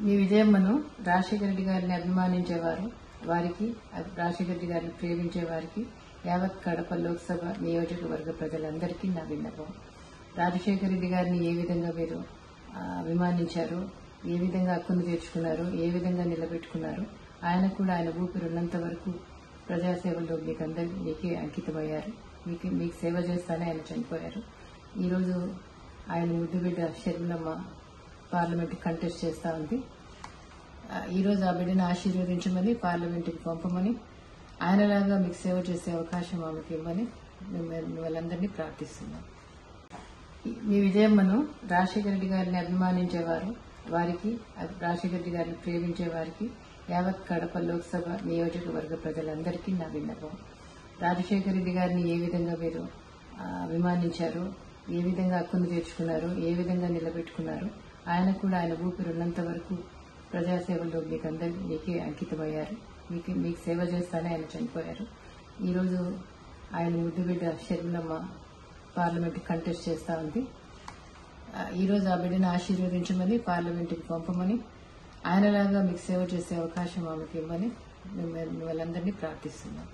మీ విజయమ్మను రాజశేఖర రెడ్డి గారిని అభిమానించేవారు, వారికి రాజశేఖర రెడ్డి గారిని ప్రేమించే వారికి యావత్ కడప లోక్సభ నియోజకవర్గ ప్రజలందరికీ నా విన్నపం. రాజశేఖర రెడ్డి గారిని ఏ విధంగా మీరు అభిమానించారు, ఏ విధంగా హక్కును తీర్చుకున్నారు, ఏ విధంగా నిలబెట్టుకున్నారు, ఆయన కూడా ఆయన ఊపిరి ఉన్నంత వరకు ప్రజాసేవలో మీకే అంకితమయ్యారు. మీకు సేవ చేస్తానే ఆయన చనిపోయారు. ఈరోజు ఆయన ముద్దుబిడ్డ షర్మిలమ్మ పార్లమెంట్ కంటెస్ట్ చేస్తా ఉంది. ఈరోజు ఆ బిడ్డను ఆశీర్వదించమని, పార్లమెంట్కి పంపమని, ఆయనలాగా మీకు సేవ చేసే అవకాశం ఆమెకి ఇవ్వమని వాళ్ళందరినీ ప్రార్థిస్తున్నాం. మీ విజయమ్మను రాజశేఖర రెడ్డి గారిని అభిమానించేవారు, వారికి రాజశేఖర రెడ్డి గారిని ప్రేమించే వారికి యావత్ కడప లోక్సభ నియోజకవర్గ ప్రజలందరికీ నా విన్నపం. రాజశేఖర రెడ్డి గారిని ఏ విధంగా మీరు అభిమానించారు, ఏ విధంగా హక్కును తీర్చుకున్నారు, ఏ విధంగా నిలబెట్టుకున్నారు, ఆయన కూడా ఆయన ఊపిరి ఉన్నంత వరకు ప్రజాసేవలో మీకే అంకితమయ్యారు. మీకు సేవ చేస్తానే ఆయన చనిపోయారు. ఈరోజు ఆయన ముద్దుబిడ్డ షర్మిలమ్మ పార్లమెంట్ కంటెస్ట్ చేస్తా ఉంది. ఈరోజు ఆ బిడ్డను ఆశీర్వదించమని, పార్లమెంట్కి పంపమని, ఆయనలాగా మీకు సేవ చేసే అవకాశం ఆమెకి ఇవ్వమని వాళ్ళందరినీ ప్రార్థిస్తున్నాం.